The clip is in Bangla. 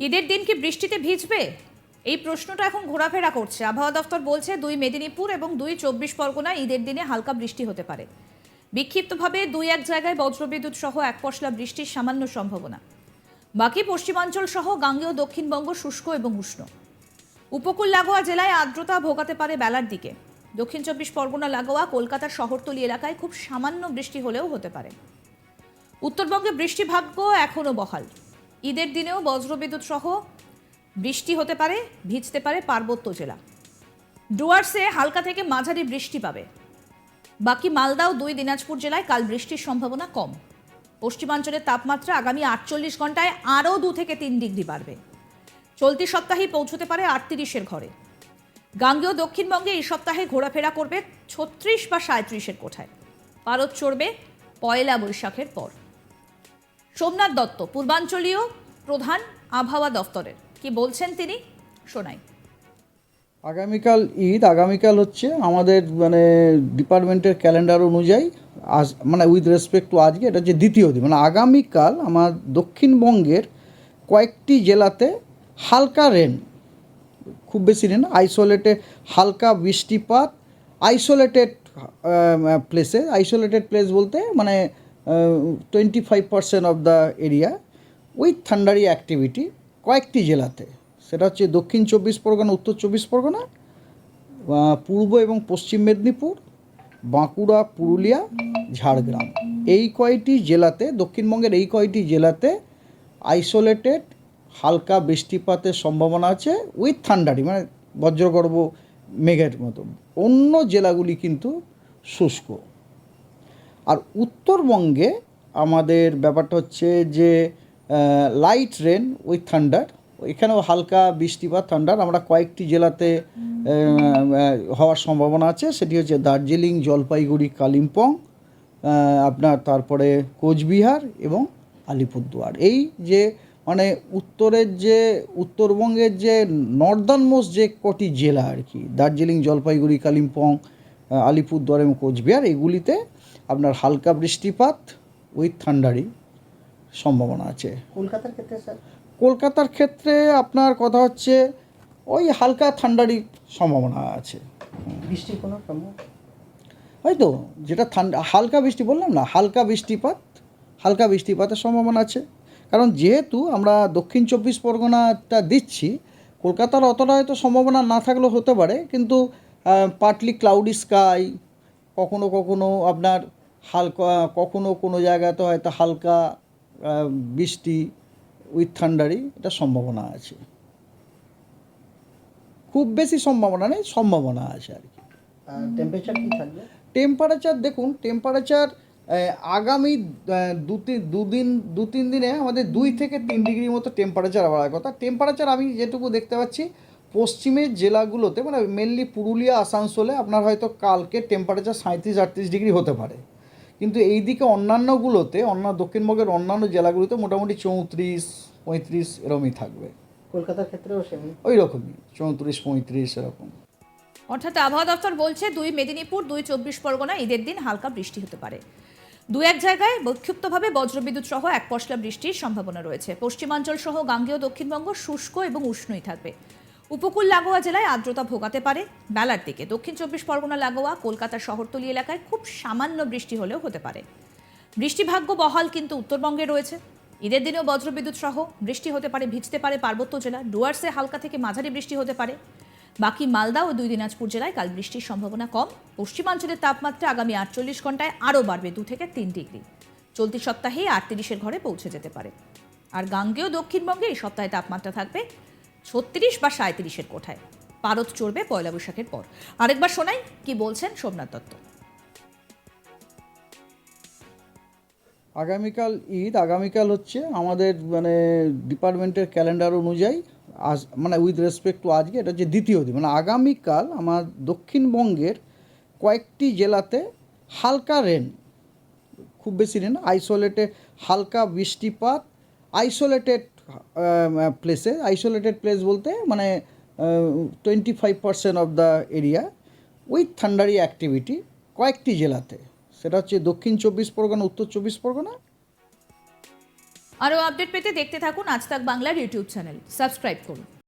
ঈদের দিন কি বৃষ্টিতে ভিজবে? এই প্রশ্নটা এখন ঘোরাফেরা করছে। আবহাওয়া দফতর বলছে 2 মেদিনীপুর এবং 2 চব্বিশ পরগনা ঈদের দিনে হালকা বৃষ্টি হতে পারে। বিক্ষিপ্তভাবে 2-1 জায়গায় বজ্রবিদ্যুৎ সহ এক পশলা বৃষ্টির সামান্য সম্ভাবনা। বাকি পশ্চিমাঞ্চল সহ গাঙ্গেয় দক্ষিণবঙ্গ শুষ্ক এবং উষ্ণ। উপকূল লাগোয়া জেলায় আর্দ্রতা ভোগাতে পারে বেলার দিকে। দক্ষিণ চব্বিশ পরগনা লাগোয়া কলকাতার শহরতলি এলাকায় খুব সামান্য বৃষ্টি হলেও হতে পারে। উত্তরবঙ্গে বৃষ্টিভাগ্য এখনও বহাল। ঈদের দিনেও বজ্রবিদ্যুৎ সহ বৃষ্টি হতে পারে, ভিজতে পারে পার্বত্য জেলা। ডুয়ার্সে হালকা থেকে মাঝারি বৃষ্টি পাবে। বাকি মালদা ও 2 দিনাজপুর জেলায় কাল বৃষ্টির সম্ভাবনা কম। পশ্চিমাঞ্চলের তাপমাত্রা আগামী 48 ঘন্টায় আরও 2 থেকে 3 ডিগ্রি বাড়বে। চলতি সপ্তাহেই পৌঁছতে পারে 38-এর ঘরে। গাঙ্গেয় দক্ষিণবঙ্গে এই সপ্তাহে ঘোরাফেরা করবে 36 বা 37-এর কোঠায়। পারদ চড়বে পয়লা বৈশাখের পর। সোমনাথ দত্ত পূর্বাঞ্চলীয় প্রধান আবহাওয়া দফতরের কি বলছেন তিনি শোনাই। আগামীকাল ঈদ, আগামীকাল হচ্ছে আমাদের ডিপার্টমেন্টের ক্যালেন্ডার অনুযায়ী আজ উইথ রেসপেক্ট টু আজকে এটা হচ্ছে দ্বিতীয় দিন, আগামীকাল আমার দক্ষিণবঙ্গের কয়েকটি জেলাতে হালকা রেন, খুব বেশি রেন, আইসোলেটেড হালকা বৃষ্টিপাত, আইসোলেটেড প্লেস বলতে 25% of the area with thundery activity কয়েকটি জেলাতে। সেটা হচ্ছে দক্ষিণ চব্বিশ পরগনা, উত্তর চব্বিশ পরগনা, পূর্ব এবং পশ্চিম মেদিনীপুর, বাঁকুড়া, পুরুলিয়া, ঝাড়গ্রাম, এই কয়টি জেলাতে, দক্ষিণবঙ্গের এই কয়টি জেলাতে আইসোলেটেড হালকা বৃষ্টিপাতের সম্ভাবনা আছে উইথ থান্ডারি, বজ্রগর্ভ মেঘের মতো। অন্য জেলাগুলি কিন্তু শুষ্ক। আর উত্তরবঙ্গে আমাদের ব্যাপারটা হচ্ছে যে লাইট রেন উইথ থান্ডার, এখানেও হালকা বৃষ্টিপাত থান্ডার আমরা কয়েকটি জেলাতে হওয়ার সম্ভাবনা আছে। সেটি হচ্ছে দার্জিলিং, জলপাইগুড়ি, কালিম্পং, তারপরে কোচবিহার এবং আলিপুরদুয়ার। এই যে উত্তরের যে উত্তরবঙ্গের যে নর্দার্ন মোস্ট যে কটি জেলা আর কি, দার্জিলিং, জলপাইগুড়ি, কালিম্পং, আলিপুরদুয়ার এবং কোচবিহার, এগুলিতে আপনার হালকা বৃষ্টিপাত উইথ থান্ডারি সম্ভাবনা আছে। কলকাতার ক্ষেত্রে স্যার? কলকাতার ক্ষেত্রে আপনার কথা হচ্ছে ওই হালকা ঠান্ডারই সম্ভাবনা আছে। বৃষ্টির কোনো সম্ভব? হয়তো যেটা হালকা বৃষ্টি বললাম না, হালকা বৃষ্টিপাতের সম্ভাবনা আছে। কারণ যেহেতু আমরা দক্ষিণ চব্বিশ পরগনাটা দিচ্ছি, কলকাতার অতটা হয়তো সম্ভাবনা না থাকলেও হতে পারে, কিন্তু পার্টলি ক্লাউডি স্কাই, কখনো কখনো আপনার হালকা, কখনো কোনো জায়গাতে হয়তো হালকা বৃষ্টি উইথ থান্ডারি, এটা সম্ভাবনা আছে। খুব বেশি সম্ভাবনা নেই, সম্ভাবনা আছে আর কি। টেম্পারেচার কী থাকবে? টেম্পারেচার দেখুন, আগামী দু তিন দিনে আমাদের 2 থেকে 3 ডিগ্রির মতো টেম্পারেচার বাড়ার কথা। টেম্পারেচার আমি যেটুকু দেখতে পাচ্ছি পশ্চিমের জেলাগুলোতে, মেনলি পুরুলিয়া, আসানসোলে আপনার হয়তো কালকে টেম্পারেচার 37-38 ডিগ্রি হতে পারে, কিন্তু এই দিকে অন্যান্যগুলোতে, দক্ষিণবঙ্গের অন্যান্য জেলাগুলোতে মোটামুটি 34-35 এরকমই থাকবে। কলকাতার ক্ষেত্রেও সেম ওই রকমই 34-35 এরকম। অর্থাৎ আবহাওয়া দফতর বলছে 2 মেদিনীপুর, 2 চব্বিশ পরগনা ঈদের দিন হালকা বৃষ্টি হতে পারে। 2-1 জায়গায় বিক্ষিপ্তভাবে বজ্রবিদ্যুৎ সহ এক পশলা বৃষ্টির সম্ভাবনা রয়েছে। পশ্চিমাঞ্চল সহ গাঙ্গেয় দক্ষিণবঙ্গ শুষ্ক এবং উষ্ণই থাকবে। উপকূল লাগোয়া জেলায় আর্দ্রতা ভোগাতে পারে বেলার দিকে। দক্ষিণ চব্বিশ পরগনা লাগোয়া কলকাতার শহরতলি এলাকায় খুব সামান্য বৃষ্টি হলেও হতে পারে। বৃষ্টিভাগ্য বহাল কিন্তু উত্তরবঙ্গে রয়েছে। ঈদের দিনেও বজ্রবিদ্যুৎ সহ বৃষ্টি হতে পারে, ভিজতে পারে পার্বত্য জেলা। ডুয়ার্সে হালকা থেকে মাঝারি বৃষ্টি হতে পারে। বাকি মালদা ও 2 দিনাজপুর জেলায় কাল বৃষ্টির সম্ভাবনা কম। পশ্চিমাঞ্চলের তাপমাত্রা আগামী 48 ঘন্টায় আরও বাড়বে 2 থেকে 3 ডিগ্রি। চলতি সপ্তাহেই 38-এর ঘরে পৌঁছে যেতে পারে। আর গাঙ্গেয় দক্ষিণবঙ্গে এই সপ্তাহে তাপমাত্রা থাকবে 36 বা 37-এর কোঠায়। পারদ চড়বে পয়লা বৈশাখের পর। আরেকবার শোনাই কি বলছেন সোমনাথ দত্ত। আগামীকাল ঈদ, আগামীকাল হচ্ছে আমাদের ডিপার্টমেন্টের ক্যালেন্ডার অনুযায়ী আজ উইথ রেসপেক্ট টু আজকে এটা হচ্ছে দ্বিতীয় দিন, আগামীকাল আমার দক্ষিণবঙ্গের কয়েকটি জেলাতে হালকা রেন, খুব বেশি রেন, আইসোলেটেড হালকা বৃষ্টিপাত, আইসোলেটেড প্লেস বলতে 25% of the area with thundery activity কয়েকটি জেলাতে। সেটা হচ্ছে দক্ষিণ চব্বিশ পরগনা, উত্তর চব্বিশ পরগনা, আরও আপডেট পেতে দেখতে থাকুন আজ তাক বাংলার ইউটিউব চ্যানেল, সাবস্ক্রাইব করুন।